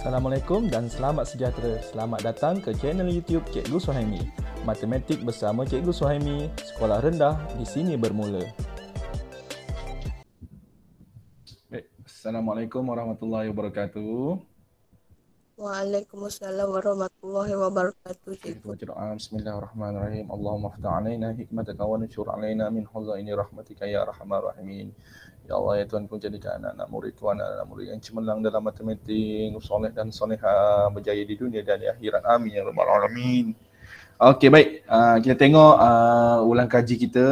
Assalamualaikum dan selamat sejahtera. Selamat datang ke channel YouTube Cikgu Suhaimi. Matematik bersama Cikgu Suhaimi, sekolah rendah di sini bermula. Assalamualaikum warahmatullahi wabarakatuh. Waalaikumsalam warahmatullahi wabarakatuh. Kita baca doa. Bismillahirrahmanirrahim. Allahumma ftah alaina hikmataka wa nusyur alaina min huzaini rahmatika ya arhamar rahimin. Ya Allah ya Tuhan, kau jadikan anak-anak murid Tuhan, anak-anak murid yang cemerlang dalam matematik, soleh dan soleha, berjaya di dunia dan di akhirat. Amin ya rabbal alamin. Okey, baik. Kita tengok ulang kaji kita.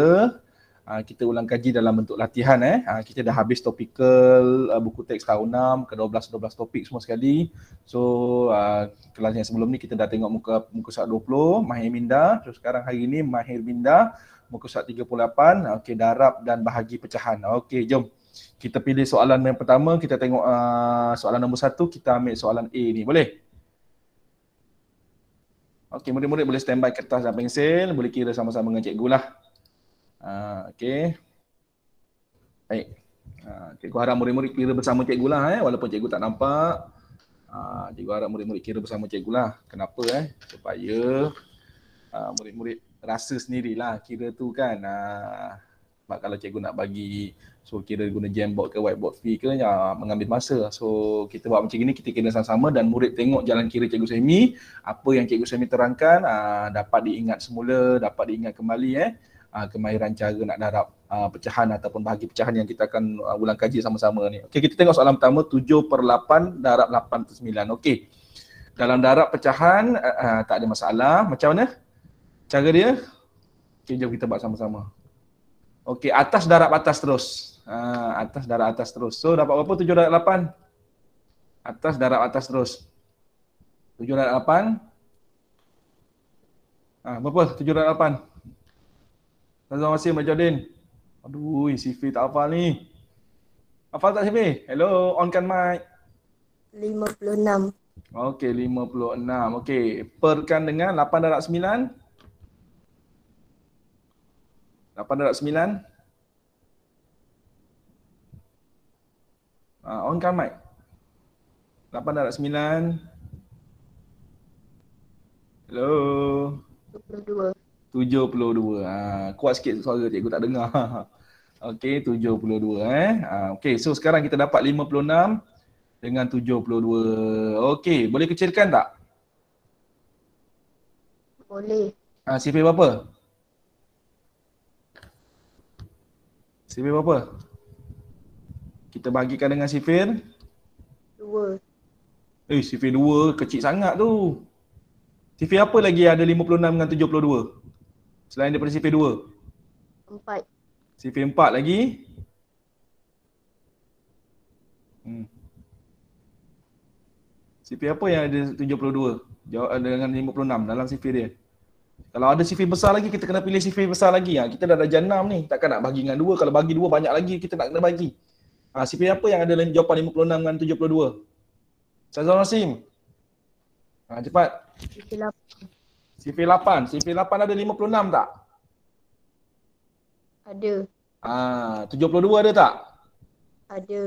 Kita ulang kaji dalam bentuk latihan. Kita dah habis topikal buku teks tahun 6 ke 12 topik semua sekali. So kelas yang sebelum ni kita dah tengok muka surat 20 Mahir Minda. So sekarang hari ni Mahir Minda muka surat 38. Okey, darab dan bahagi pecahan. Okey, jom kita pilih soalan yang pertama. Kita tengok soalan nombor 1. Kita ambil soalan A ni, boleh? Okey, murid-murid boleh standby kertas dan pensel, boleh kira sama-sama dengan cikgu lah. Okey. Baik. Cikgu harap murid-murid kira bersama cikgu lah, walaupun cikgu tak nampak. Cikgu harap murid-murid kira bersama cikgu lah. Kenapa? Supaya murid-murid rasa sendirilah kira tu kan. Sebab kalau cikgu nak bagi so kira guna Jamboard ke whiteboard free ke mengambil masa. So kita buat macam ni, kita kira sama-sama dan murid tengok jalan kira cikgu Suhaimi. Apa yang cikgu Suhaimi terangkan dapat diingat semula, dapat diingat kembali kemahiran cara nak darab pecahan ataupun bahagi pecahan yang kita akan ulang kaji sama-sama ni. Okey, kita tengok soalan pertama, 7/8 darab 8/9. Okey. Dalam darab pecahan tak ada masalah. Macam mana cara dia? Okey, jom kita buat sama-sama. Okey, atas darab atas terus. Atas darab atas terus. So dapat berapa? 7 darab 8. Atas darab atas terus. 7 darab 8. Berapa? 7 darab 8. Nazam Wasim, Majudin. Aduh, Sifi tak hafal ni. Hafal tak Sifi? Hello, onkan mic. 56. Okey, 56. Okey, perkan dengan 8 darab 9. 8 darab 9. Onkan mic. 8 darab 9. Hello. 22. 72. Kuat sikit suara cikgu tak dengar. Okey, 72 Okey, so sekarang kita dapat 56 dengan 72. Okey, boleh kecilkan tak? Boleh. Sifir berapa? Sifir berapa? Kita bagikan dengan sifir 2. sifir 2 kecil sangat tu. Sifir apa lagi ada 56 dengan 72? Selain daripada sifir 2. 4. Sifir 4 lagi. Sifir apa yang ada 72? Jawab ada dengan 56 dalam sifir dia. Kalau ada sifir besar lagi, kita kena pilih sifir besar lagi. Kita dah darjah 6 ni. Takkan nak bagi dengan 2. Kalau bagi 2 banyak lagi, kita nak kena bagi. Sifir apa yang ada jawapan 56 dengan 72? Nazam Wasim. Cepat. Sifir 8. Sifir 8. Sifir 8 ada 56 tak? Ada. 72 ada tak? Ada.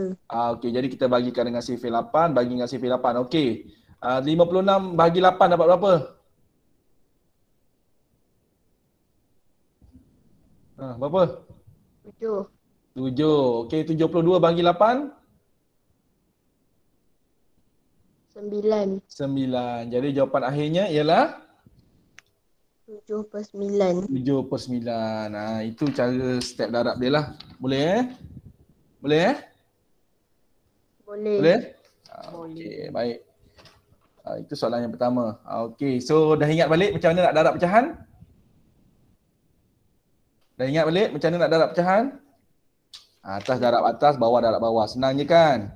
Okey, jadi kita bagikan dengan sifir 8, bagi dengan sifir 8. Okey. 56 bagi 8 dapat berapa? Berapa? 7. 7. Okey, 72 bagi 8? 9. 9. Jadi jawapan akhirnya ialah 7/9. 7/9. Itu cara step darab dia lah. Boleh Boleh Boleh. Boleh? Okey, baik. Itu soalan yang pertama. Okey, so dah ingat balik macam mana nak darab pecahan? Dah ingat balik macam mana nak darab pecahan? Atas darab atas, bawah darab bawah. Senang je kan?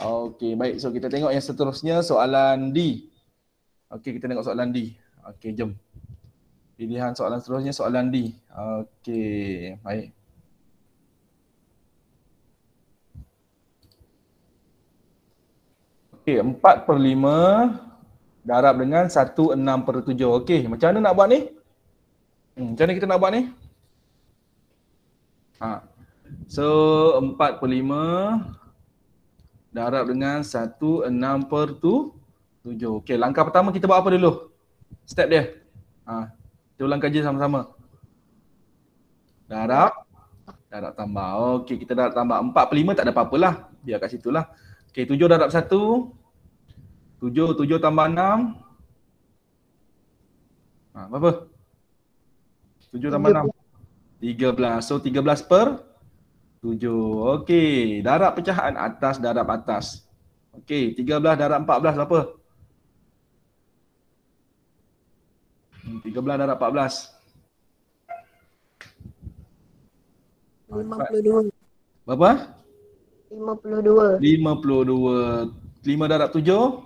Okey, baik. So kita tengok yang seterusnya, soalan D. Okey, kita tengok soalan D. Okey, jom. Pilihan soalan seterusnya soalan D. Okey, baik. Okey, 4/5 darab dengan 1/6/7. Okey, macam mana nak buat ni? Macam mana kita nak buat ni? So 4/5 darab dengan 1/6/7. Okey, langkah pertama kita buat apa dulu? Step dia. Kita ulang kaji sama-sama. Darab tambah. Okey, kita darab tambah 4/5 tak ada apa-apalah. Biar kat situlah. Okey, 7 darab 1. 7 tambah 6. Berapa? 7 tambah 6. 13. So 13/7. Okey, darab pecahan atas darab atas. Okey, 13 darab 14 berapa? 13 darab 14. 52. Berapa? 52. 52. 5 darab 7?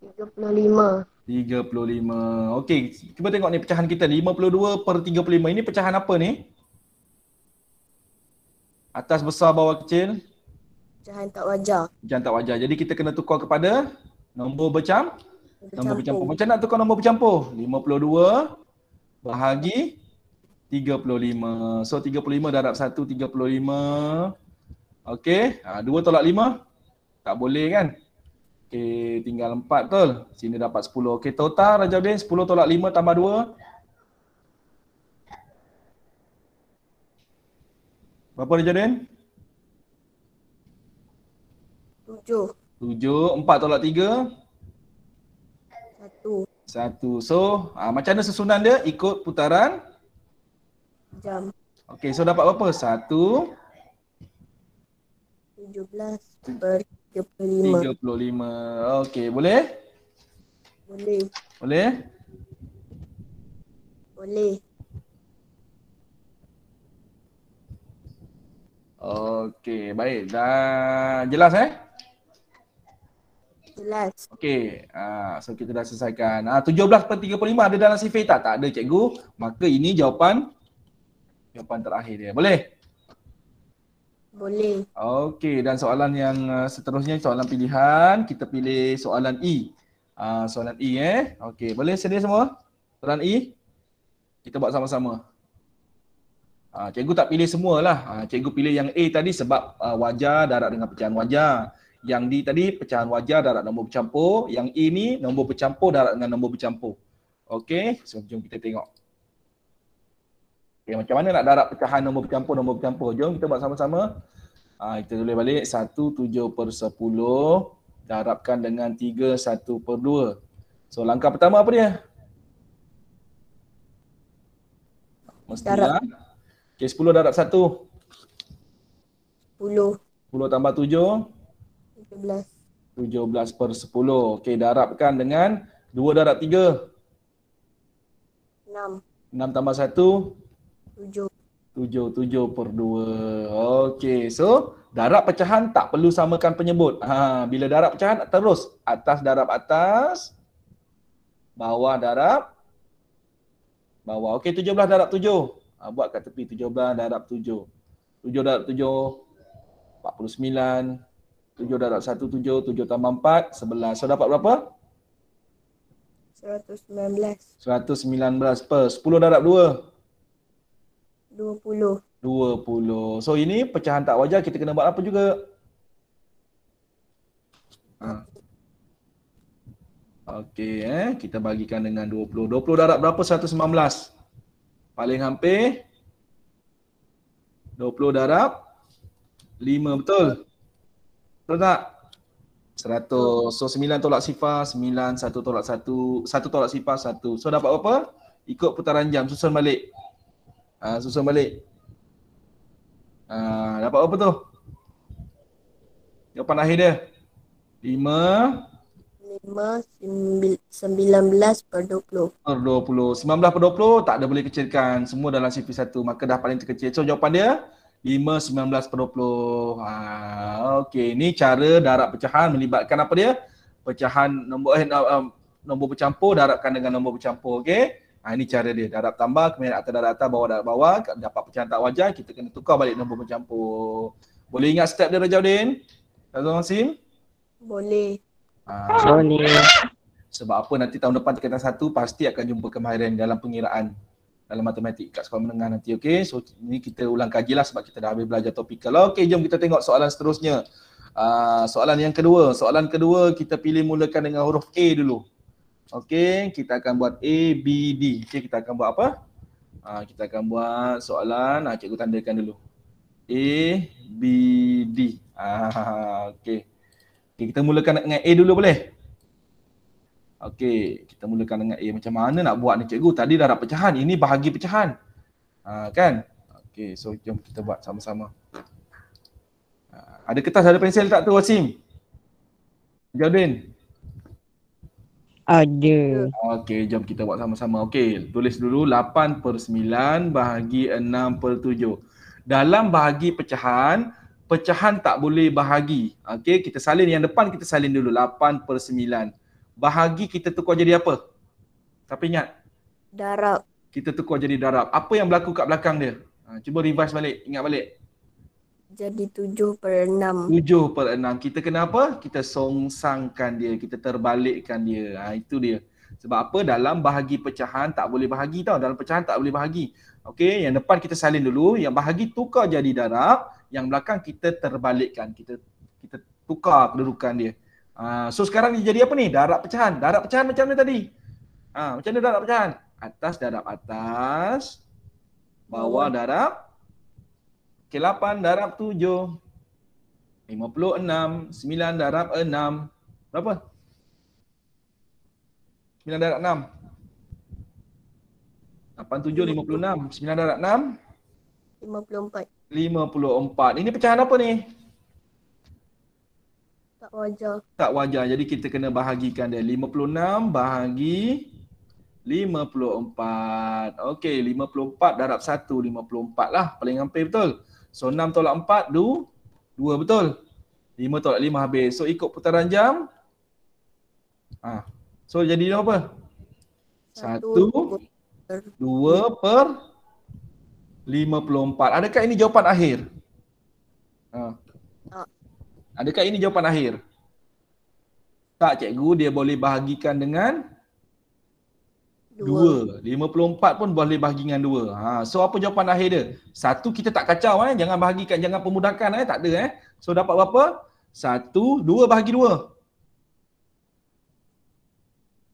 35. 35. Okey, cuba tengok ni pecahan kita 52/35. Ini pecahan apa ni? Atas besar, bawah kecil? Pecahan tak wajar. Pecahan tak wajar. Jadi kita kena tukar kepada nombor nombor bercampur. Macam nak tukar nombor bercampur? 52 bahagi 35. So 35 darab 1, 35. Okey, 2 tolak 5? Tak boleh kan? Okey, tinggal 4 betul. Sini dapat 10. Okey, total Rajauddin 10 tolak 5 tambah 2. Berapa Rajauddin? 7. 7. 4 tolak 3? 1. 1. So, macam mana susunan dia? Ikut putaran Jam. Okey, so dapat berapa? 1 17/35. 35. Okey, boleh? Boleh. Boleh? Boleh. Okey, baik. Dah jelas Jelas. Okey, so kita dah selesaikan. 17/35 ada dalam sifir tak? Tak ada cikgu. Maka ini jawapan terakhir dia. Boleh? Boleh. Okey, dan soalan yang seterusnya soalan pilihan. Kita pilih soalan E. Soalan E Okey, boleh sedia semua? Soalan E. Kita buat sama-sama. Cikgu tak pilih semualah. Cikgu pilih yang A tadi sebab wajar darab dengan pecahan wajar. Yang D tadi pecahan wajar darab nombor bercampur. Yang E ni nombor bercampur darab dengan nombor bercampur. Okey, so jom kita tengok. Okay, macam mana nak darab pecahan nombor bercampur. Jom kita buat sama-sama. Kita tulis balik 1/7/10 darabkan dengan 3/1/2. So langkah pertama apa dia? Mestilah. Okay, 10 darab 1. 10. 10 tambah 7. 17. 17/10. Okey, darabkan dengan 2 darab 3. 6. 6 tambah 1. 7. 7/2. Okey, so darab pecahan tak perlu samakan penyebut. Bila darab pecahan terus atas darab atas, bawah darab bawah. Okey, 17 darab 7. Buat kat tepi 17 darab 7. 7 darab 7 49. 7 darab 1 7, 7 tambah 4 11. So dapat berapa? 119. 119/10 darab 2. 20. 20. So ini pecahan tak wajar, kita kena buat apa juga? Okey, kita bagikan dengan 20. 20 darab berapa? 119. Paling hampir 20 darab 5, betul? Betul tak? 100. So 9 tolak sifar, 9, 1 tolak 1, 1 tolak sifar, 1. So dapat berapa? Ikut putaran jam, susun balik. Susun balik. Dapat berapa tu? Jawapan akhir dia. 5 19/20. 19/20 tak ada boleh kecilkan. Semua dalam sifir 1. Maka dah paling terkecil. So jawapan dia 5/19/20. Okey, ni cara darab pecahan melibatkan apa dia? Pecahan nombor bercampur darabkan dengan nombor bercampur. Okey. Ini cara dia. Darab tambah, kemudian atas darab atas, bawah darab bawah. Dapat pecahan tak wajar, kita kena tukar balik nombor bercampur. Boleh ingat step dia Rajauddin? Tuan Sim? Boleh. Boleh. Sebab apa nanti tahun depan tingkatan 1 pasti akan jumpa kemahiran dalam pengiraan. dalam matematik kat sekolah menengah nanti. Okey, so ini kita ulang kaji lah sebab kita dah habis belajar topikal. Okey, jom kita tengok soalan seterusnya. Soalan yang kedua. Soalan kedua kita pilih mulakan dengan huruf A dulu. Okey, kita akan buat A, B, D. Okey, kita akan buat apa? Kita akan buat soalan, cikgu tandakan dulu. A, B, D. Okey. Okay, kita mulakan dengan A dulu boleh? Okey, kita mulakan dengan A. Macam mana nak buat ni cikgu? Tadi dah dapat pecahan, ini bahagi pecahan. Kan? Okey, so jom kita buat sama-sama. Ada kertas, ada pensel tak tu Wasim? Jardin? Ada. Okey, jom kita buat sama-sama. Okey, tulis dulu 8/9 bahagi 6/7. Dalam bahagi pecahan, pecahan tak boleh bahagi. Okey, kita salin yang depan, kita salin dulu 8/9. Bahagi kita tukar jadi apa? Siapa ingat? Darab. Kita tukar jadi darab. Apa yang berlaku kat belakang dia? Cuba revise balik, ingat balik. Jadi 7/6. 7/6. Kita kena apa? Kita songsangkan dia, kita terbalikkan dia. Itu dia. Sebab apa? Dalam bahagi pecahan tak boleh bahagi tau. Dalam pecahan tak boleh bahagi. Okey, yang depan kita salin dulu, yang bahagi tukar jadi darab, yang belakang kita terbalikkan. Kita tukar kedudukan dia. So sekarang dia jadi apa ni? Darab pecahan. Darab pecahan macam mana tadi? Macam mana darab pecahan? Atas darab atas, bawah darab. Okey, 8 darab 7. 56. 9 darab 6. Berapa? 9 darab 6. 8, 7, 56. 9 darab 6. 54. 54. Ini pecahan apa ni? Tak wajar. Tak wajar. Jadi kita kena bahagikan dia. 56 bahagi 54. Okey, 54 darab 1. 54 lah. Paling hampir betul. So 6 tolak 4, 2 betul. 5 tolak 5 habis. So ikut putaran jam. So jadi apa? 1, 2 per 54. Adakah ini jawapan akhir? Adakah ini jawapan akhir? Tak cikgu, dia boleh bahagikan dengan 2. 54 pun boleh bahagi dengan 2. So apa jawapan akhir dia? 1 kita tak kacau jangan bahagikan, jangan pemudahkan tak ada So dapat berapa? 1, 2 bahagi 2.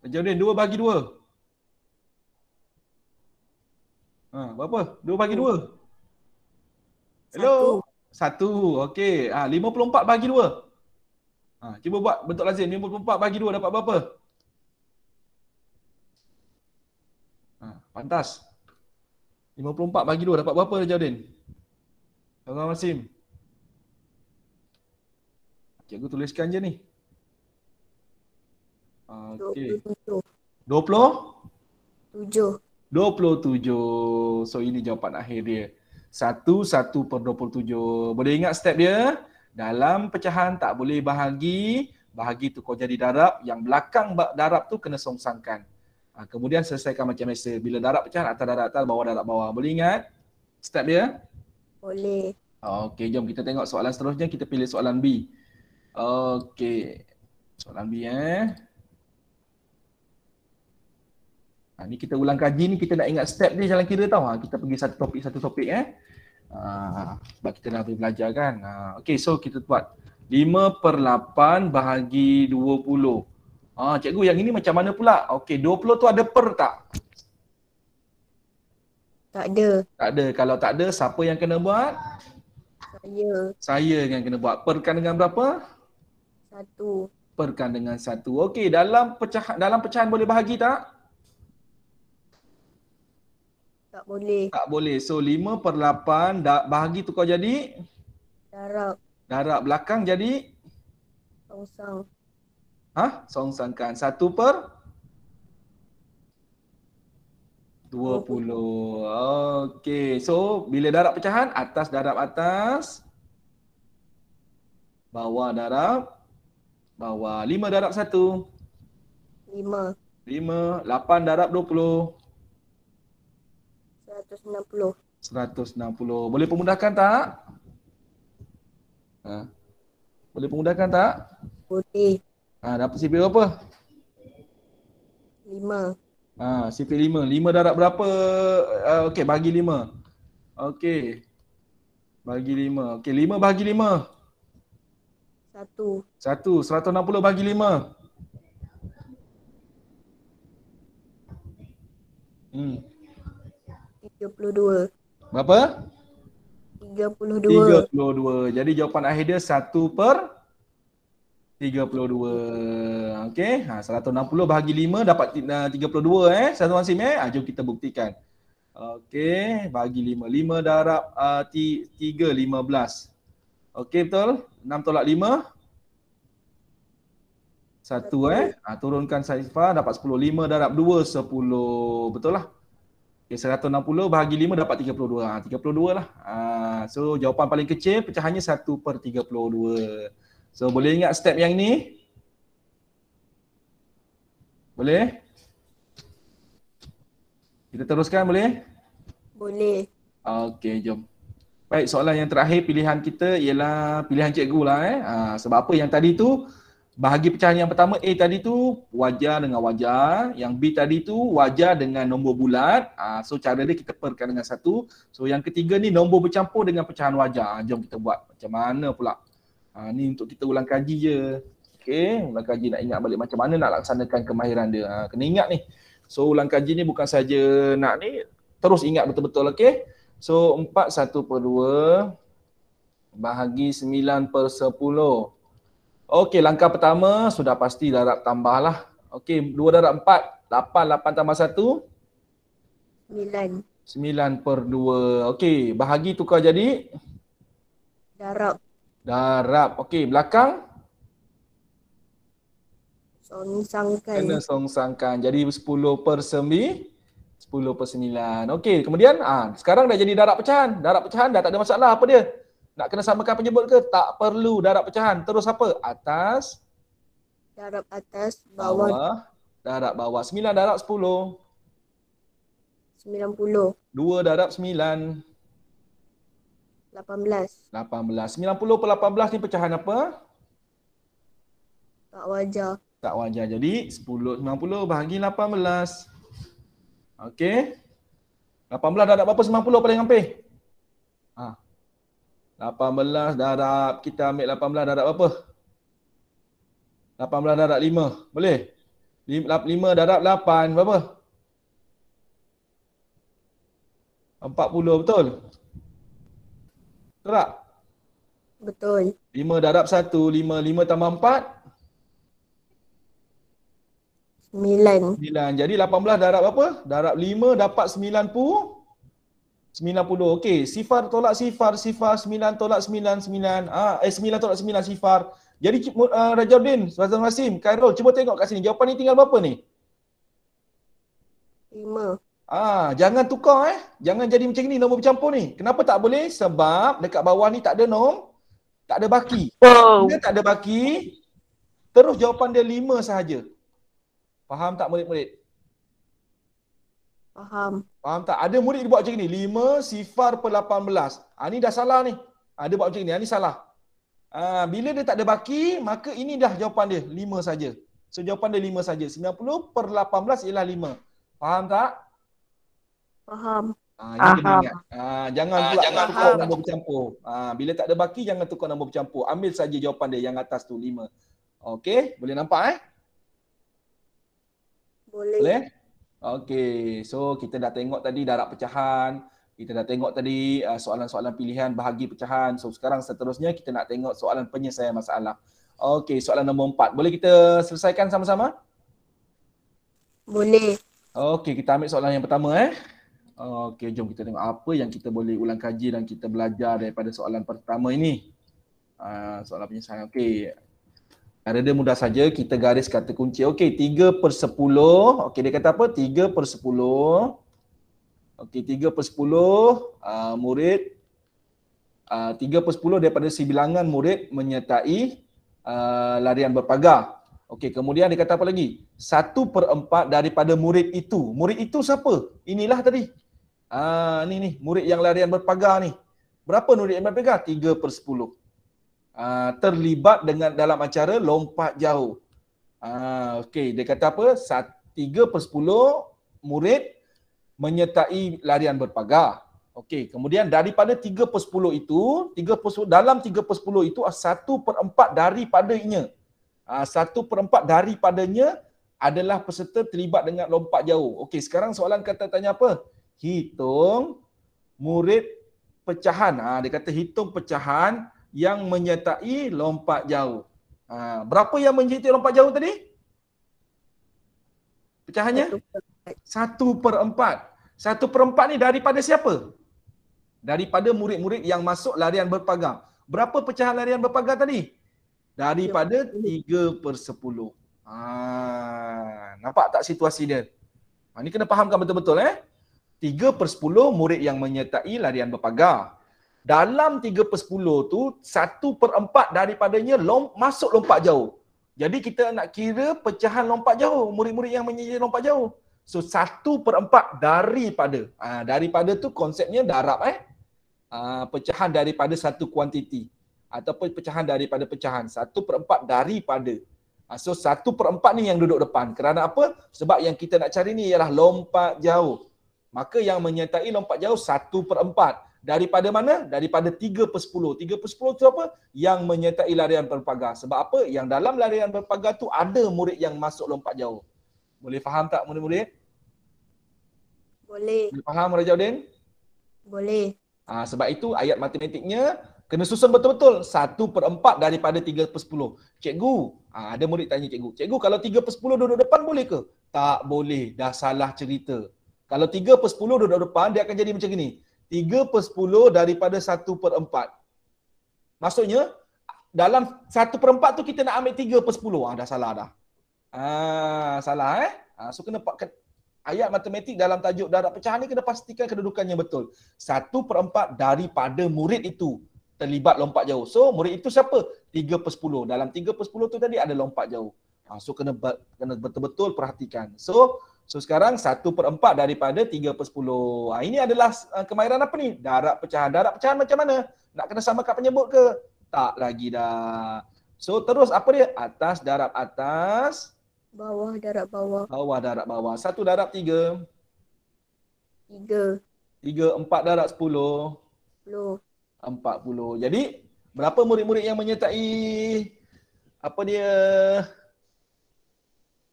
Jadi 2 bahagi 2. Berapa? 2 bahagi 2. Hello? 1. Okey. 54 bahagi 2. Cuba buat bentuk lazim. 54 bahagi 2 dapat berapa? Pantas. 54 bahagi 2 dapat berapa Jardin? Tuan Wasim. Cikgu tuliskan je ni. Okey. 27. 27. So ini jawapan akhir dia. 1/27. Boleh ingat step dia? Dalam pecahan tak boleh bahagi. Bahagi tu kau jadi darab. Yang belakang darab tu kena songsangkan. Kemudian selesaikan macam biasa. Bila darab pecahan, atas darab atas, bawah darab bawah. Boleh ingat step dia? Boleh. Okey, jom kita tengok soalan seterusnya. Kita pilih soalan B. Okey. Soalan B ni kita ulang kaji ni, kita nak ingat step ni jalan kira tau. Kita pergi satu topik sebab kita dah belajar kan. Okey, so kita buat 5/8 bahagi 20. Cikgu yang ini macam mana pula? Okey, 20 tu ada per tak? Tak ada. Tak ada. Kalau tak ada, siapa yang kena buat? Saya. Saya yang kena buat. Perkan dengan berapa? 1. Perkan dengan 1. Okey, dalam pecahan boleh bahagi tak? Tak boleh. Tak boleh. So 5/8 bahagi tukar jadi? Darab. Darab belakang jadi? Songsang. Songsangkan. 1/20. Okey. So bila darab pecahan, atas darab atas, bawah darab bawah. 5 darab 1. 5. 5. 8 darab 20. 160. 160. Boleh pemudahkan tak? Boleh pemudahkan tak? Boleh. Dapat CP berapa? 5. Sifir 5. 5 darab berapa? Okey, bagi 5. Okey. Bagi 5. Okey, 5 bagi 5. 1. 1. 160 bagi 5. Hmm. 32. Berapa? 32. 32. Jadi jawapan akhir dia 1/32. Okey. 160 bahagi 5 dapat 32 Satu Wasim jom kita buktikan. Okey, bagi 5. 5 darab 3 15. Okey betul? 6 tolak 5 1 turunkan sifar dapat 10. 5 darab 2 10. Betul lah. Okay, 160 bahagi 5 dapat 32. 32 lah. So jawapan paling kecil pecahannya 1/32. So boleh ingat step yang ni? Boleh? Kita teruskan boleh? Boleh. Okey, jom. Baik, soalan yang terakhir pilihan kita ialah pilihan cikgu lah sebab apa yang tadi tu bahagi pecahan yang pertama A tadi tu wajar dengan wajar, yang B tadi tu wajar dengan nombor bulat. So cara dia kita perkan dengan 1. So yang ketiga ni nombor bercampur dengan pecahan wajar. Jom kita buat macam mana pula. Ni untuk kita ulang kaji je. Okey, ulang kaji nak ingat balik macam mana nak laksanakan kemahiran dia. Kena ingat ni. So ulang kaji ni bukan saja nak ni, terus ingat betul-betul. Okey. So 4 1/2 bahagi 9/10. Okey, langkah pertama sudah pasti darab tambah lah. Okey, 2 darab 4, 8. 8 tambah 1? 9. 9/2. Okey, bahagi tukar jadi? Darab. Darab. Okey, belakang? Songsangkan. Kena songsangkan. Jadi 10/9. 10/9. Okey, kemudian sekarang dah jadi darab pecahan. Darab pecahan dah tak ada masalah. Apa dia? Nak kena samakan penyebut ke? Tak perlu darab pecahan. Terus apa? Atas. Darab atas. Bawah. Darab bawah. 9 darab 10. 90. 2 darab 9. 18. 18. 90/18 ni pecahan apa? Tak wajar. Tak wajar. Jadi 90 bahagi 18. Okey. 18 darab berapa 90 paling hampir? 18 darab, kita ambil 18 darab berapa? 18 darab 5. Boleh? 5 darab 8 berapa? 40 betul? Betul tak? Betul. 5 darab 1, 5 tambah 4? 9. 9. Jadi 18 darab berapa? Darab 5 dapat 90. Okey, sifar tolak sifar, 9 tolak 9, 9 tolak 9 sifar. Jadi Rajaudin, Razan Wasim, Khairul, cuba tengok kat sini. Jawapan ni tinggal berapa ni? 5. Jangan tukar Jangan jadi macam ni nombor bercampur ni. Kenapa tak boleh? Sebab dekat bawah ni tak ada tak ada baki. Bila tak ada baki, terus jawapan dia 5 sahaja. Faham tak murid-murid? Faham. Faham tak? Ada murid dia buat macam ni. 5 sifar per 18. Ni dah salah ni. Dia buat macam ni. Ni salah. Bila dia tak ada baki, maka ini dah jawapan dia. 5 saja. So jawapan dia 5 saja. 90/18 ialah 5. Faham tak? Faham. Ini kena ingat. Jangan tukar nombor bercampur. Bila tak ada baki, jangan tukar nombor bercampur. Ambil saja jawapan dia yang atas tu 5. Okey, boleh nampak Boleh? Okey, so kita dah tengok tadi darab pecahan, kita dah tengok tadi soalan-soalan pilihan bahagi pecahan. So sekarang seterusnya kita nak tengok soalan penyelesaian masalah. Okey, soalan nombor 4. Boleh kita selesaikan sama-sama? Boleh. Okey, kita ambil soalan yang pertama Okey, jom kita tengok apa yang kita boleh ulang kaji dan kita belajar daripada soalan pertama ini. Soalan penyelesaian. Okey. Cara dia mudah saja, kita garis kata kunci. Okey, 3/10. Okey, dia kata apa? 3/10. Okey, 3/10 murid 3/10 daripada si bilangan murid menyertai larian berpagar. Okey, kemudian dia kata apa lagi? 1/4 daripada murid itu. Murid itu siapa? Inilah tadi. Ni murid yang larian berpagar ni. Berapa murid yang berpagar? 3/10. Terlibat dalam acara lompat jauh. Okey, dia kata apa? 3/10 murid menyertai larian berpagar. Okey, kemudian daripada 3/10 itu, dalam 3/10 itu 1/4 daripadanya. 1/4 daripadanya adalah peserta terlibat dengan lompat jauh. Okey, sekarang soalan kata tanya apa? Hitung murid pecahan. Dia kata hitung pecahan yang menyertai lompat jauh. Berapa yang menyertai lompat jauh tadi? Pecahannya? 1/4. 1/4 ni daripada siapa? Daripada murid-murid yang masuk larian berpagar. Berapa pecahan larian berpagar tadi? Daripada 3/10. Nampak tak situasi dia? Ni kena fahamkan betul-betul 3/10 murid yang menyertai larian berpagar. Dalam 3/10 tu 1/4 daripadanya masuk lompat jauh. Jadi kita nak kira pecahan lompat jauh, murid-murid yang menyertai lompat jauh. So 1/4 daripada. Daripada tu konsepnya darab pecahan daripada satu kuantiti ataupun pecahan daripada pecahan. 1/4 daripada. So 1/4 ni yang duduk depan. Kerana apa? Sebab yang kita nak cari ni ialah lompat jauh. Maka yang menyertai lompat jauh 1/4. Daripada mana? Daripada 3/10. 3/10 tu apa? Yang menyertai larian berpagar. Sebab apa? Yang dalam larian berpagar tu ada murid yang masuk lompat jauh. Boleh faham tak murid-murid? Boleh. Boleh faham Rajaudin? Boleh. Sebab itu ayat matematiknya kena susun betul-betul. 1/4 daripada 3/10. Cikgu, ada murid tanya cikgu. Cikgu, kalau 3/10 duduk depan boleh ke? Tak boleh. Dah salah cerita. Kalau 3/10 duduk depan, dia akan jadi macam ni. 3/10 daripada 1/4. Maksudnya, dalam 1/4 tu kita nak ambil 3/10. Dah salah dah. Salah So kena ayat matematik dalam tajuk darab pecahan ni kena pastikan kedudukannya betul. 1/4 daripada murid itu terlibat lompat jauh. So murid itu siapa? 3/10. Dalam 3/10 tu tadi ada lompat jauh. So kena betul-betul perhatikan. So sekarang 1/4 daripada 3/10. Ini adalah kemahiran apa ni? Darab pecahan. Darab pecahan macam mana? Nak kena samakan penyebut ke? Tak lagi dah. So terus apa dia? Atas darab atas. Bawah darab bawah. Bawah darab bawah. 1 darab 3. 3. 3, 4 darab 10. 10. 40. Jadi, berapa murid-murid yang menyertai apa dia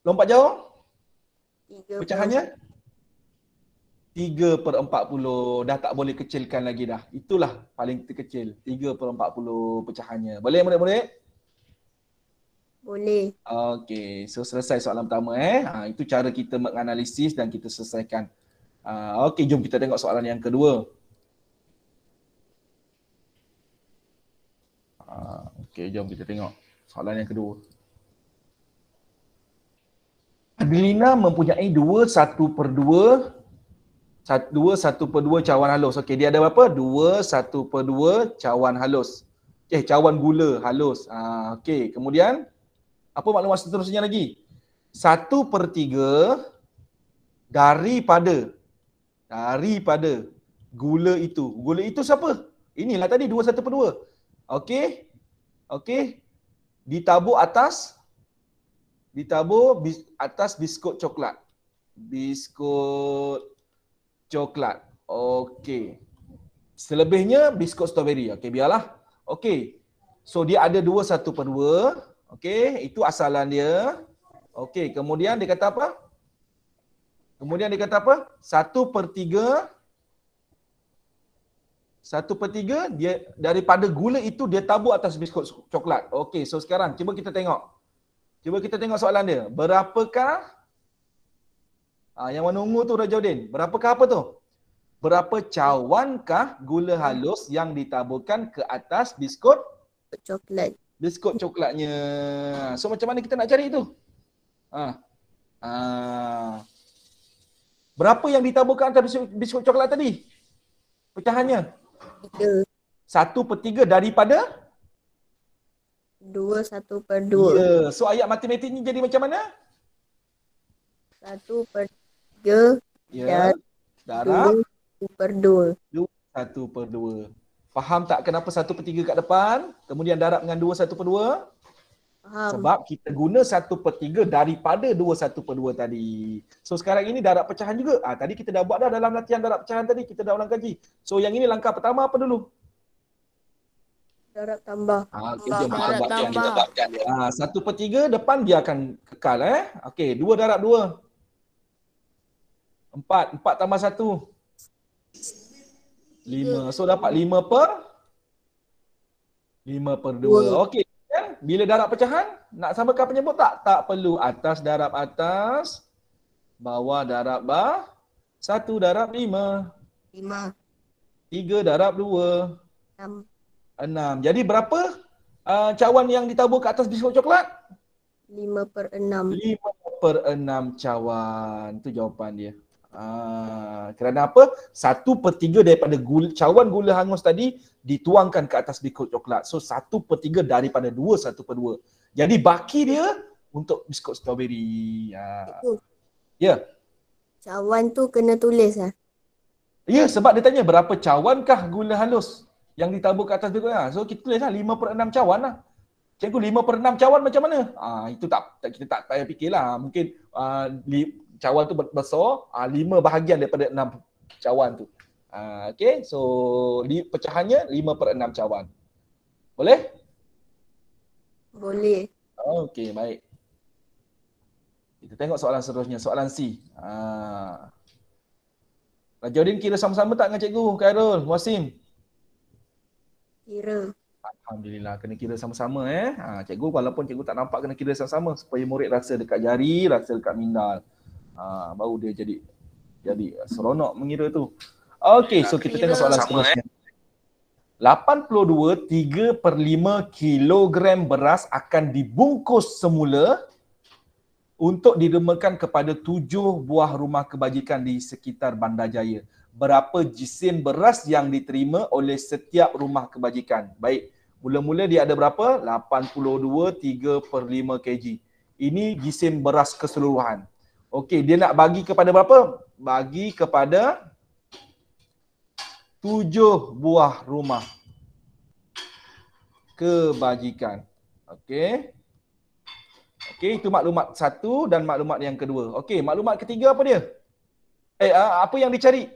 lompat jauh? 3. Pecahannya? 3/40. Dah tak boleh kecilkan lagi dah. Itulah paling terkecil. 3/40 pecahannya. Boleh murid-murid? Boleh. Okey, so selesai soalan pertama Itu cara kita menganalisis dan kita selesaikan. Okey, jom kita tengok soalan yang kedua. Okey, jom kita tengok soalan yang kedua. Adelina mempunyai 2 1/2 cawan halus. Okey, dia ada berapa? 2 1/2 cawan halus. Cawan gula halus. Okey, kemudian apa maklumat seterusnya lagi? 1/3 daripada gula itu. Gula itu siapa? Inilah tadi 2 1/2. Okey. Ditabur atas biskut coklat. Biskut coklat. Okey. Selebihnya biskut strawberry. Okey, biarlah. Okey. So dia ada 2 1/2. Okey, itu asalan dia. Okey, kemudian dia kata apa? 1/3 dia daripada gula itu dia tabur atas biskut coklat. Okey, so sekarang cuba kita tengok soalan dia. Berapakah yang warna ungu tu Rajaudin? Berapakah apa tu? Berapa cawankah gula halus yang ditaburkan ke atas biskut Coklat. biskut coklatnya. So macam mana kita nak cari itu? Berapa yang ditaburkan atas biskut coklat tadi? Pecahannya? 3. 1/3 daripada? 2 1/2. Ya. So ayat matematik ni jadi macam mana? 1/3 Ya. Darab 1/2. 1/2. Faham tak kenapa 1/3 kat depan? Kemudian darab dengan 2 1/2? Faham. Sebab kita guna 1/3 daripada 2/1/2 tadi. So sekarang ini darab pecahan juga. Tadi kita dah buat dah dalam latihan darab pecahan tadi. Kita dah ulang kaji. So yang ini langkah pertama apa dulu? Darab tambah. Okay, jom kita Darab buatkan dia. tambah. 1/3 depan dia akan kekal. Okey, 2 darab 2. 4. 4 tambah 1. 5. So dapat 5/2. Okey. Bila darab pecahan, nak samakan penyebut tak? Tak perlu. Atas darab atas, bawah darab bawah, 1 darab 5, 5. 3 darab 2, 6. 6. Jadi berapa cawan yang ditabur ke atas biskut coklat? 5/6. 5/6 cawan. Itu jawapan dia. Kerana apa? 1/3 daripada cawan gula hangus tadi dituangkan ke atas biskut coklat. So 1/3 daripada 2/1/2. Jadi baki dia untuk biskut strawberry. Ya. Cawan tu kena tulis lah. Ya, sebab dia tanya berapa cawankah gula halus yang ditabur ke atas biskut. So kita tulislah 5/6 cawan lah. Cikgu 5/6 cawan macam mana? Itu kita tak payah fikirlah. Mungkin cawan tu besar, 5 bahagian daripada 6 cawan tu. Okey, so pecahannya 5/6 cawan. Boleh? Boleh. Okey, baik. Kita tengok soalan seterusnya, soalan C. Rajauddin kira sama-sama tak dengan cikgu, Khairul, Wasim? Kira. Alhamdulillah, kena kira sama-sama Cikgu walaupun cikgu tak nampak kena kira sama-sama supaya murid rasa dekat jari, rasa dekat mindal. Baru dia jadi seronok mengira tu. Okey, so kita tengok soalan seterusnya. 82 3/5 kilogram beras akan dibungkus semula untuk didermakan kepada 7 buah rumah kebajikan di sekitar Bandar Jaya. Berapa jisim beras yang diterima oleh setiap rumah kebajikan? Baik, mula-mula dia ada berapa? 82 3/5 kg. Ini jisim beras keseluruhan. Okey, dia nak bagi kepada berapa? Bagi kepada 7 buah rumah kebajikan. Okey. Okey, itu maklumat satu dan maklumat yang kedua. Okey, maklumat ketiga apa dia? Apa yang dicari?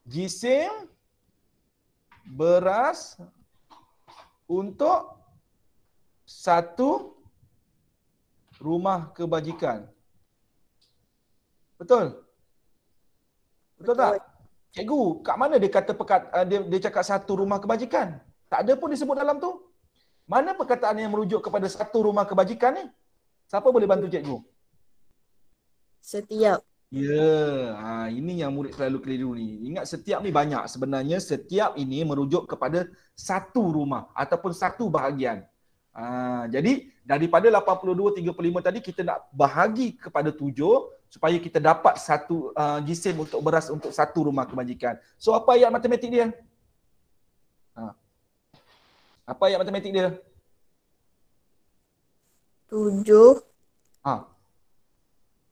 Jisim beras untuk 1 rumah kebajikan. Betul? Betul tak? Cikgu, kat mana dia kata dia cakap 1 rumah kebajikan? Tak ada pun disebut dalam tu. Mana perkataan yang merujuk kepada 1 rumah kebajikan ni? Siapa boleh bantu cikgu? Setiap. Ya, ini yang murid selalu keliru ni. Ingat setiap ni banyak. Sebenarnya setiap ini merujuk kepada 1 rumah ataupun 1 bahagian. Jadi daripada 82 3/5 tadi kita nak bahagi kepada 7 supaya kita dapat 1 jisim untuk beras untuk 1 rumah kebajikan. So apa ayat matematik dia? Apa ayat matematik dia? 7.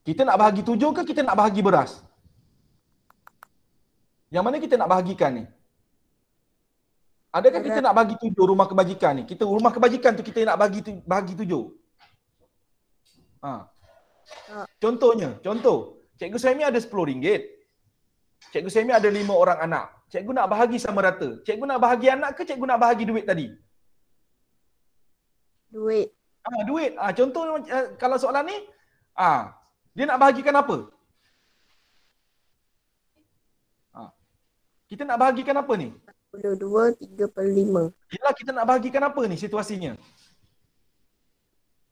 Kita nak bahagi 7 ke kita nak bahagi beras? Yang mana kita nak bahagikan ni? Adakah kita nak bagi 7 rumah kebajikan ni? Kita rumah kebajikan tu kita nak bahagi 7. Contoh, Cikgu Suhaimi ada RM10. Cikgu Suhaimi ada 5 orang anak. Cikgu nak bahagi sama rata. Cikgu nak bahagi anak ke cikgu nak bahagi duit tadi? Duit. Duit. Contoh kalau soalan ni, dia nak bahagikan apa? Kita nak bahagikan apa ni? 82 3/5. Yelah, kita nak bahagikan apa ni situasinya?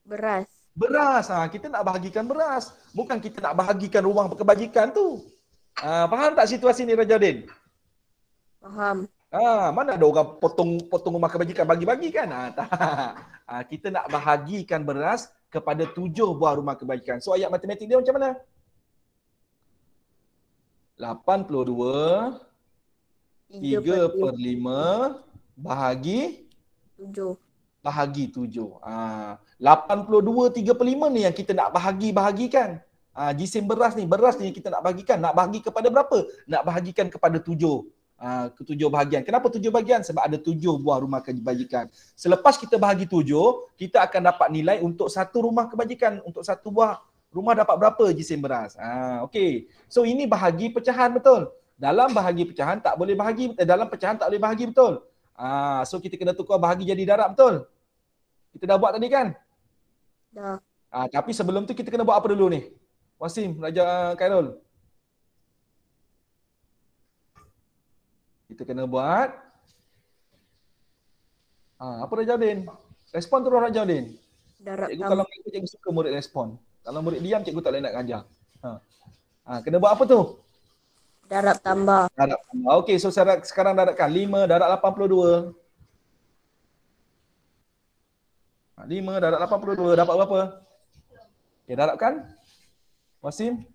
Beras. Beras. Kita nak bahagikan beras. Bukan kita nak bahagikan rumah kebajikan tu. Faham tak situasi ni, Rajauddin? Faham. Mana ada orang potong rumah kebajikan bagi-bagi kan? Tak. Kita nak bahagikan beras kepada 7 buah rumah kebajikan. So ayat matematik dia macam mana? 82 3/5 bahagi 7. bahagi 7. 82 3/5 ni yang kita nak bahagikan. Jisim beras ni kita nak bahagikan. Nak bahagi kepada berapa? Nak bahagikan kepada 7. Ketujuh bahagian. Kenapa 7 bahagian? Sebab ada 7 buah rumah kebajikan. Selepas kita bahagi 7, kita akan dapat nilai untuk satu rumah kebajikan. Untuk satu buah rumah dapat berapa je sen beras. Okey. So ini bahagi pecahan, betul. Dalam bahagi pecahan tak boleh bahagi, dalam pecahan tak boleh bahagi, betul. So kita kena tukar bahagi jadi darab, betul. Kita dah buat tadi kan? Dah. Tapi sebelum tu kita kena buat apa dulu ni? Wasim, Raja Khairul. Kita kena buat apa Raja Udin? Respon terus Raja Udin. Darab Cikgu kalau ikut, cikgu suka murid respon. Kalau murid diam, cikgu tak boleh nak ajar. Kena buat apa tu? Darab tambah. Darab tambah. Okey, so sekarang darabkan 5 darab 82. 5 darab 82 dapat berapa? Okey, darabkan. Wasim.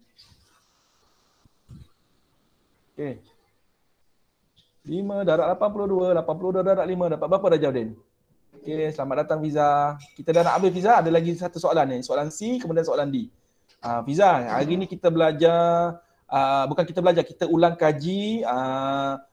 Okey. 5 darab 82, 82 darab 5 dapat berapa Raja Udin? Okey, selamat datang Fiza. Kita dah nak habis Fiza, ada lagi satu soalan ni. Soalan C kemudian soalan D. Fiza, hari ni kita belajar bukan kita belajar, kita ulang kaji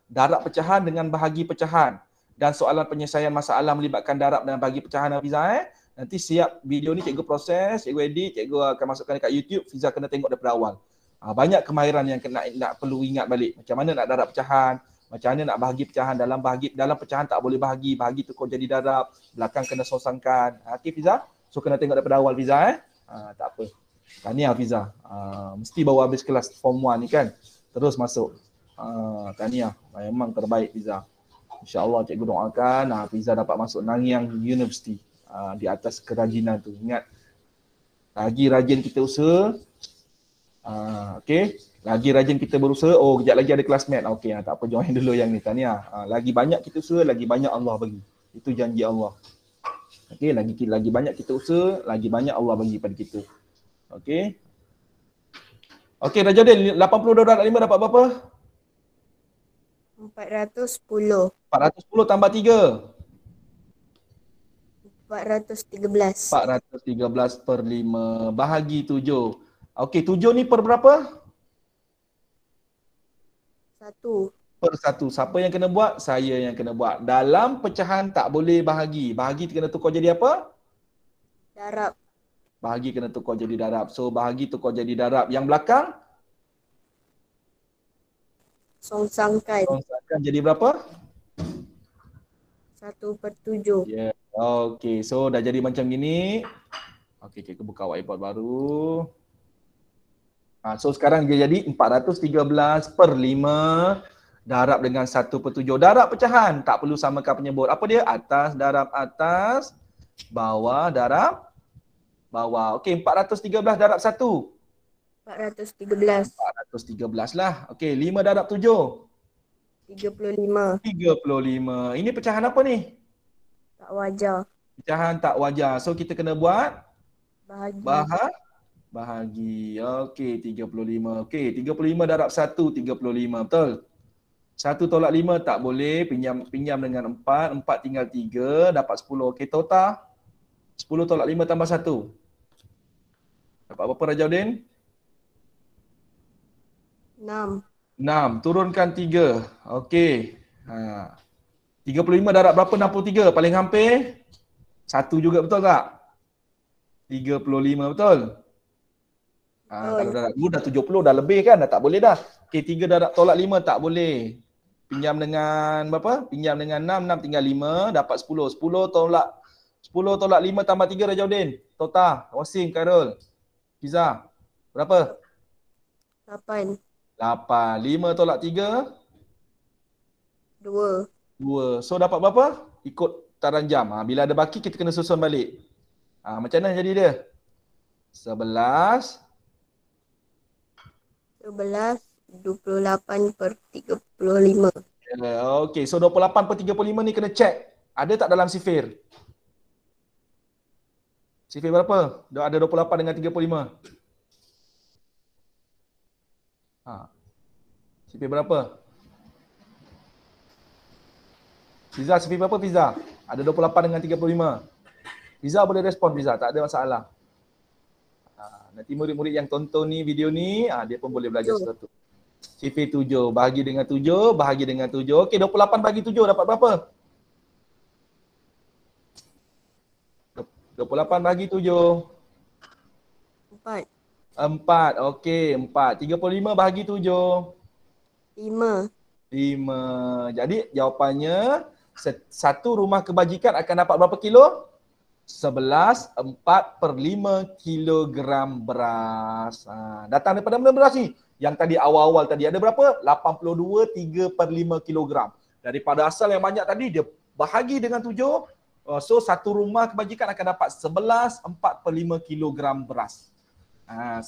darab pecahan dengan bahagi pecahan dan soalan penyelesaian masalah melibatkan darab dan bahagi pecahan Fiza. Nanti siap video ni cikgu proses, cikgu edit, cikgu akan masukkan dekat YouTube. Fiza kena tengok daripada awal. Banyak kemahiran yang nak perlu ingat balik. Macam mana nak darab pecahan, macam mana nak bahagi pecahan, dalam pecahan tak boleh bahagi tukar jadi darab, belakang kena sosangkan. Okey Fiza, so kena tengok daripada awal Fiza. Tak apa. Tahniah Fiza. Mesti baru habis kelas form 1 ni kan. Terus masuk. Tahniah. Memang terbaik Fiza. InsyaAllah cikgu doakan Fiza dapat masuk Nanyang University. Di atas kerajinan tu. Ingat, lagi rajin kita usaha. Okey. Lagi rajin kita berusaha. Kejap lagi ada kelas mat. Okey, tak apa, join dulu yang ni. Tahniah. Lagi banyak kita usaha, lagi banyak Allah bagi. Itu janji Allah. Okey, lagi banyak kita usaha, lagi banyak Allah bagi pada kita. Okey. Okey, Raja Udin, 82 darab 5 dapat berapa? 410. 410 tambah 3. 413. 413 per 5 bahagi 7. Okey, 7 ni per berapa? 1. Per 1. Siapa yang kena buat? Saya yang kena buat. Dalam pecahan tak boleh bahagi. Bahagi kena tukar jadi apa? Darab. Bahagi kena tukar jadi darab. So bahagi tukar jadi darab. Yang belakang? Songsangkan. Songsangkan jadi berapa? 1/7. Ya. Okey, so dah jadi macam gini. Okey, cikgu buka whiteboard baru. So sekarang dia jadi 413 per 5 darab dengan 1/7. Darab pecahan, tak perlu samakan penyebut. Apa dia? Atas, darab atas, bawah, darab bawah. Okey, 413 darab 1. 413. 413 lah. Okey, 5 darab 7. 35. 35. Ini pecahan apa ni? Tak wajar. Pecahan tak wajar. So kita kena buat Bahagi. bahagi. Okey, 35. Okey, 35 darab 1, 35. Betul? 1 tolak 5 tak boleh. Pinjam dengan 4. 4 tinggal 3. Dapat 10. Okey, total 10 tolak 5 tambah 1. Dapat berapa Raja Udin? 6. 6. Turunkan 3. Okey. 35 darab berapa? 63. Paling hampir 1 juga, betul tak? 35, betul? Kalau darab 2 dah 70, dah lebih kan? Dah tak boleh dah. Okey, 3 darab tolak 5 tak boleh. Pinjam dengan berapa? Pinjam dengan 6, 6 tinggal 5, dapat 10. 10 tolak 5 tambah 3 Raja Udin. Total, Wasim, Khairul, Fiza. Berapa? 8. 8. 5 tolak 3? 2. 2. So dapat berapa? Ikut taran jam. Bila ada baki kita kena susun balik. Macam mana jadi dia? 11 28 per 35. Okey, so 28 per 35 ni kena check. Ada tak dalam sifir? Sifir berapa? Ada 28 dengan 35. Sifir berapa? Fiza, sifir berapa Fiza? Ada 28 dengan 35. Fiza boleh respon Fiza, tak ada masalah. Nanti murid-murid yang tonton ni video ni, dia pun boleh belajar sesuatu. CP7 bahagi dengan 7, bahagi dengan 7. Okey, 28 bahagi 7 dapat berapa? 28 bahagi 7. 4. 4. Okey, 4. 35 bahagi 7. 5. 5. Jadi jawapannya satu rumah kebajikan akan dapat berapa kilo? 11/4/5 kilogram beras. Datang daripada mana beras ni? Yang tadi awal-awal tadi ada berapa? 82/3/5 kilogram. Daripada asal yang banyak tadi dia bahagi dengan 7. So satu rumah kebajikan akan dapat 11/4/5 kilogram beras.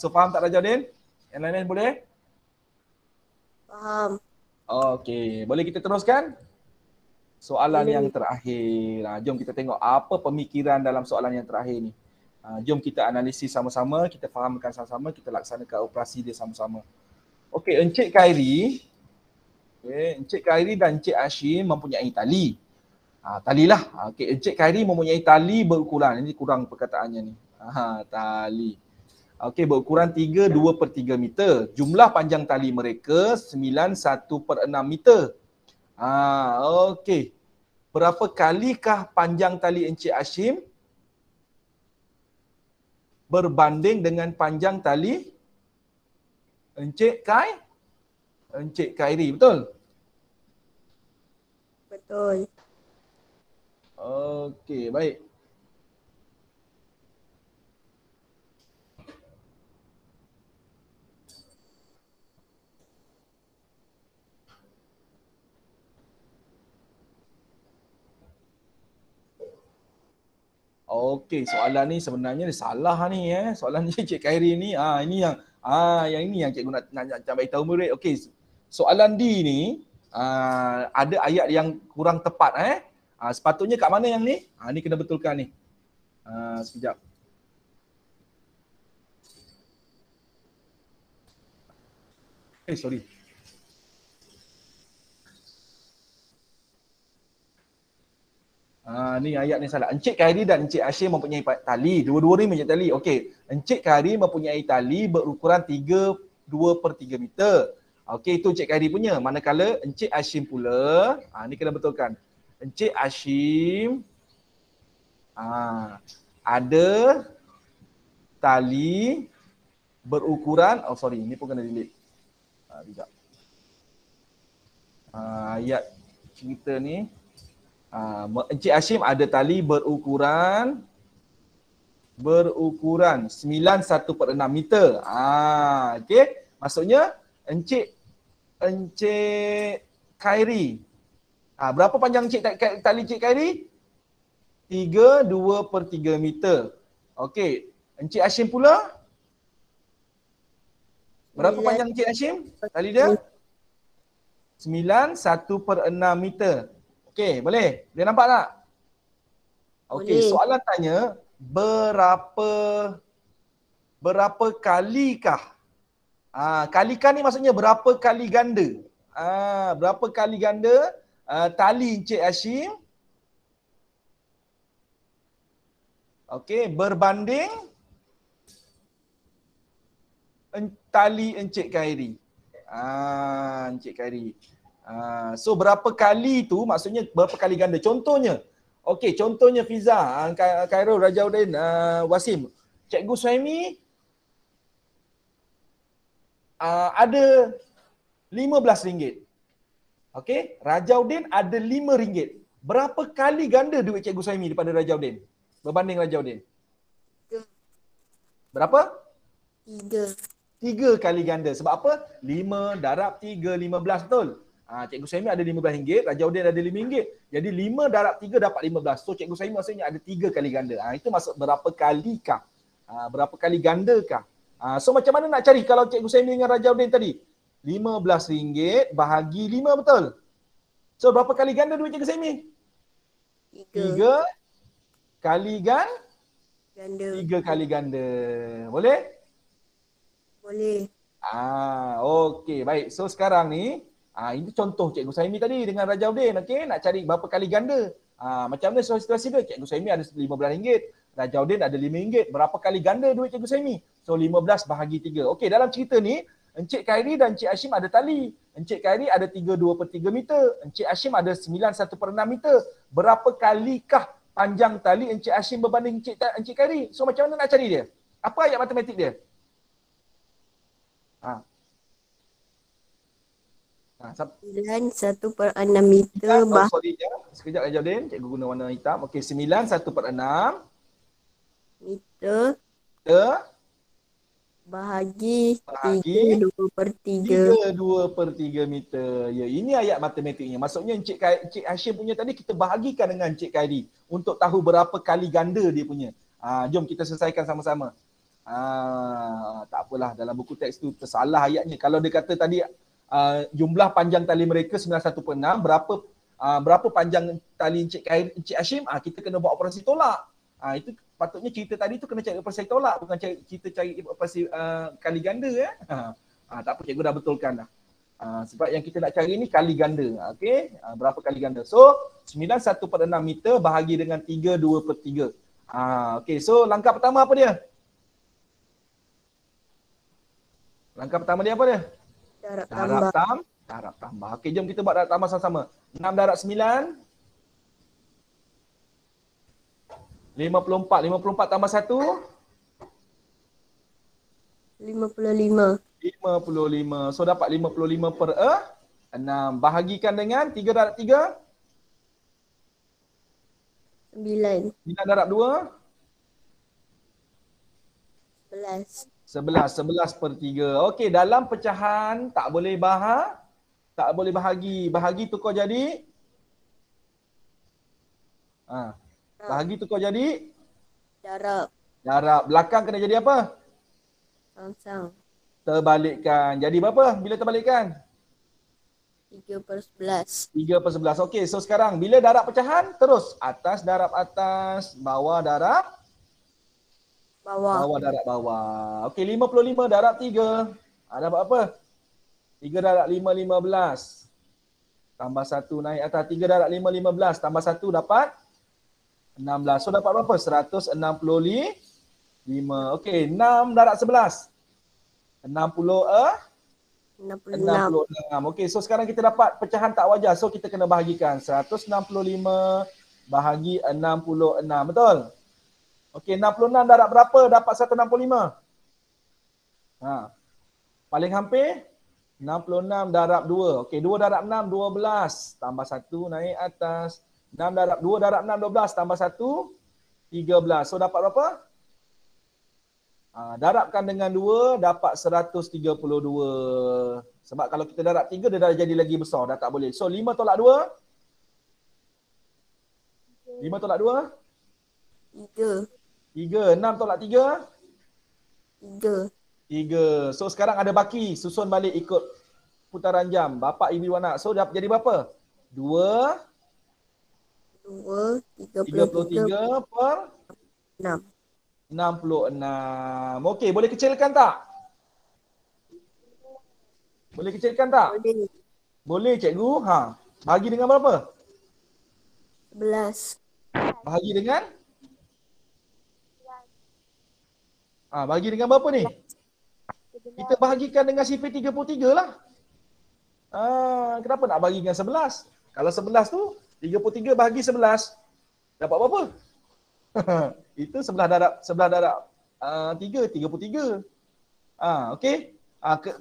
So faham tak Rajauddin? Yang lain-lain boleh? Faham. Okey, boleh kita teruskan? Soalan Boleh. yang terakhir. Jom kita tengok apa pemikiran dalam soalan yang terakhir ni. Jom kita analisis sama-sama, kita fahamkan sama-sama, kita laksanakan operasi dia sama-sama. Okey, Encik Khairi. Encik Khairi dan Encik Hashim mempunyai tali. Tali lah. Okey, Encik Khairi mempunyai tali berukuran. Ini kurang perkataannya ni. Tali. Okey, berukuran 2/3 meter. Jumlah panjang tali mereka 91/6 meter. Okey. Berapa kalikah panjang tali Encik Hashim berbanding dengan panjang tali Encik Khairi, betul? Betul. Okey, baik. Okey, soalan ni sebenarnya salah ni Soalan ni Cik Khairi ni ini yang cikgu nak bagi tahu murid. Okey, soalan D ni ada ayat yang kurang tepat sepatutnya kat mana yang ni? Ni kena betulkan ni. Sekejap. Sorry. Ni ayat ni salah. Encik Khairi dan Encik Hashim mempunyai tali. Dua-dua ni mempunyai tali. Okey. Encik Khairi mempunyai tali berukuran 2/3 meter. Okey, itu Encik Khairi punya. Manakala Encik Hashim pula, ni kena betulkan. Encik Hashim ada tali berukuran, ni pun kena delete. Sekejap. Ayat cerita ni. Encik Hashim ada tali berukuran 91/6 meter. Okey. Maksudnya Encik Khairi. Berapa panjang tali Encik Khairi? 2/3 meter. Okey. Encik Hashim pula? Berapa panjang Encik Hashim? Tali dia? 91/6 meter. Okey, boleh? Boleh nampak tak? Okey, soalan tanya berapa kalikah? Kalikah ni maksudnya berapa kali ganda? Berapa kali ganda tali Encik Hashim? Okey, berbanding tali Encik Khairi. Encik Khairi. So berapa kali tu maksudnya berapa kali ganda. Contohnya, okey, contohnya Fiza, Khairul, Rajauddin, Wasim. Cikgu Suhaimi ada RM15. Okey, Rajauddin ada RM5. Berapa kali ganda duit Cikgu Suhaimi daripada Rajauddin? Berbanding Rajauddin. Berapa? 3. 3 kali ganda. Sebab apa? 5 darab 3, 15, betul? Cikgu Suhaimi ada RM15, Rajauddin ada RM5. Jadi 5 darab 3 dapat 15. So Cikgu Suhaimi maksudnya ada 3 kali ganda. Itu maksud berapa kalikah? Berapa kali gandakah? So macam mana nak cari kalau Cikgu Suhaimi dengan Rajauddin tadi? RM15 bahagi 5, betul? So berapa kali ganda duit Cikgu Suhaimi? 3 kali ganda. 3 kali ganda. Boleh? Boleh. Okey, baik. So sekarang ni ini contoh Cikgu Suhaimi tadi dengan Rajauddin. Okey, nak cari berapa kali ganda. Macam mana situasi dia? Cikgu Suhaimi ada RM15, Rajauddin ada RM5. Berapa kali ganda duit Cikgu Suhaimi? So 15 bahagi 3. Okey, dalam cerita ni Encik Khairi dan Encik Hashim ada tali. Encik Khairi ada 3/2/3 meter. Encik Hashim ada 9/1/6 meter. Berapa kalikah panjang tali Encik Hashim berbanding Encik Khairi? So macam mana nak cari dia? Apa ayat matematik dia? Ha. 9/1/6 meter Sorry ya. Sekejap aja Din. Cikgu guna warna hitam. Okey, 9/1/6 meter bahagi 3/2/3 meter. Ya, ini ayat matematiknya. Maksudnya Encik Hashim punya tadi kita bahagikan dengan Encik Khairi untuk tahu berapa kali ganda dia punya. Jom kita selesaikan sama-sama. Tak apalah, dalam buku teks tu tersalah ayatnya. Kalau dia kata tadi jumlah panjang tali mereka 9/1/6, berapa panjang tali Encik Hashim, kita kena buat operasi tolak. Itu patutnya cerita tadi tu kena cari operasi tolak, bukan kita cari operasi kali ganda ya. Tak apa, cikgu dah betulkan dah. Sebab yang kita nak cari ni kali ganda. Okey, berapa kali ganda. So 9/1/6 meter bahagi dengan 3/2/3. Okey, so langkah pertama apa dia? Langkah pertama dia apa dia? Darab tambah. Okey, jom kita buat darab tambah sama-sama. 6 darab 9. 54. 54 tambah 1. 55. 55. So dapat 55/6. Bahagikan dengan 3 darab 3. 9. 9 darab 2. 11. 11/3. Okey, dalam pecahan tak boleh bahagi. Bahagi tukar jadi bahagi tukar jadi Darab. Belakang kena jadi apa? Sangsang. Terbalikkan. Jadi berapa bila terbalikkan? 3/11. 3/11. Okey, so sekarang bila darab pecahan terus atas darab atas, bawah darab darab bawah. Okey, 55 darab 3. Dapat apa? 3 darab 5, 15. Tambah 1 naik atas. 3 darab 5, 15. Tambah 1 dapat 16. So dapat berapa? 165. Okey, 6 darab 11. 66. Okey, so sekarang kita dapat pecahan tak wajar. So kita kena bahagikan. 165 bahagi 66. Betul? Okey, 66 darab berapa dapat 165? Paling hampir 66 darab 2. Okey, 2 darab 6, 12. Tambah 1 naik atas. 6 darab 2 darab 6, 12. Tambah 1, 13. So dapat berapa? Darabkan dengan 2, dapat 132. Sebab kalau kita darab 3, dia dah jadi lagi besar. Dah tak boleh. So 5 tolak 2. 5 tolak 2. 3. 6 tolak 3. 3. So sekarang ada baki. Susun balik ikut putaran jam. Bapa, ibu, anak. So dah jadi berapa? 2. 33 per 6. 66. Okey, boleh kecilkan tak? Boleh kecilkan tak? Boleh cikgu. Bahagi dengan berapa? 11. Bahagi dengan? Bahagi dengan berapa ni? Kita bahagikan dengan sifar 33 lah. Kenapa nak bahagi dengan 11? Kalau 11 tu 33 bahagi 11 dapat berapa? Itu sebelah darab 3, 33. Okey.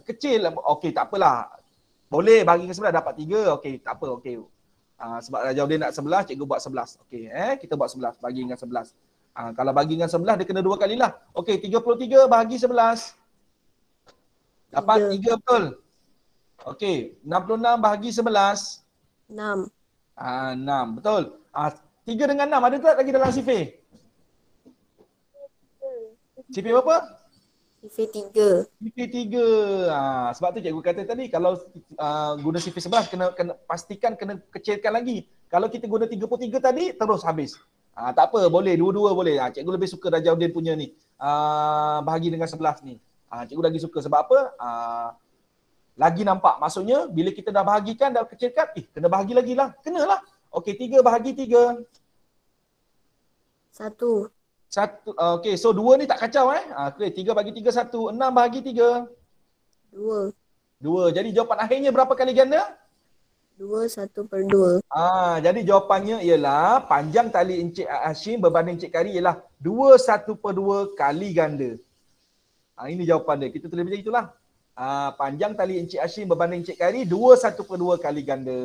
Kecil. Okey, tak apalah. Boleh bahagi dengan 11 dapat 3. Okey, tak apa. Okey. Sebab Raja Udin nak 11, cikgu buat 11. Okey, kita buat 11 bagi dengan 11. Kalau bagi dengan 11 dia kena 2 kalilah. Okey, 33 bahagi 11. Dapat 3 betul. Okey, 66 bahagi 11. 6. 6, betul. 3 dengan 6 ada tak lagi dalam sifar? Sifar berapa? Sifar 3. Sifar 3. Sebab tu cikgu kata tadi kalau guna sifar 11 kena pastikan kena kecilkan lagi. Kalau kita guna 33 tadi terus habis. Tak apa, boleh dua-dua boleh. Cikgu lebih suka Rajaudin punya ni. Bahagi dengan 11 ni. Cikgu lagi suka sebab apa? Lagi nampak. Maksudnya bila kita dah bahagikan, dah kecilkan, kena bahagi lagi lah. Kenalah. Okey, 3 bahagi 3. 1. Okey, so 2 ni tak kacau Okay, 3 bagi 3, 1. 6 bahagi 3. 2. 2. Jadi jawapan akhirnya berapa kali ganda? 2 1/2. Jadi jawapannya ialah panjang tali Encik Hashim berbanding Encik Kari ialah 2 1/2 kali ganda. Ini jawapan dia. Kita tulis macam itulah. Panjang tali Encik Hashim berbanding Encik Kari 2 1/2 kali ganda.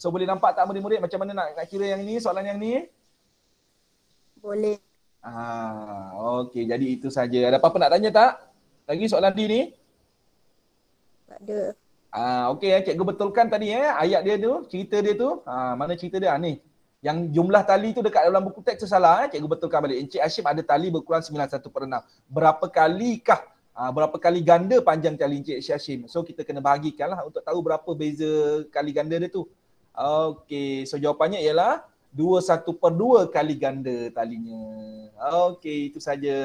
So boleh nampak tak murid-murid macam mana nak kira yang ni, soalan yang ni? Boleh. Okey, jadi itu saja. Ada apa-apa nak tanya tak? Lagi soalan D ni? Tak ada. Okey, cikgu betulkan tadi ayat dia tu, cerita dia tu. Mana cerita dia ni? Yang jumlah tali tu dekat dalam buku teks tu salah. Cikgu betulkan balik. Encik Hashim ada tali berkurang 91/6. Berapa kalikah? Berapa kali ganda panjang tali Encik Hashim? So kita kena bahagikanlah untuk tahu berapa beza kali ganda dia tu. Okey, so jawapannya ialah 2 1/2 kali ganda talinya. Okey, itu saja.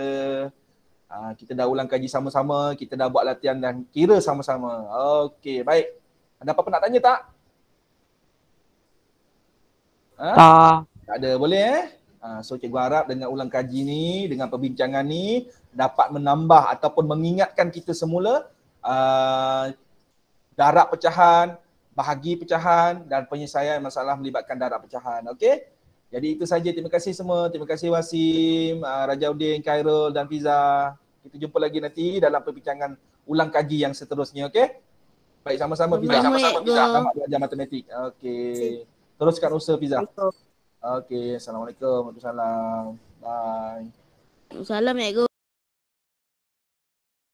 Kita dah ulang kaji sama-sama, kita dah buat latihan dan kira sama-sama. Okey, baik. Ada apa-apa nak tanya tak? Tak ada, boleh So cikgu harap dengan ulang kaji ni, dengan perbincangan ni dapat menambah ataupun mengingatkan kita semula darab pecahan, bahagi pecahan dan penyelesaian masalah melibatkan darab pecahan. Okey? Jadi itu saja. Terima kasih semua. Terima kasih Wasim, Rajaudin, Khairul dan Fiza. Kita jumpa lagi nanti dalam perbincangan ulang kaji yang seterusnya. Okey? Baik, sama-sama Fiza. Sama-sama, Fiza. Selamat belajar matematik. Okey. Teruskan usaha Fiza. Assalamualaikum. Okey. Assalamualaikum. Waalaikumsalam. Bye. Salam, Cikgu.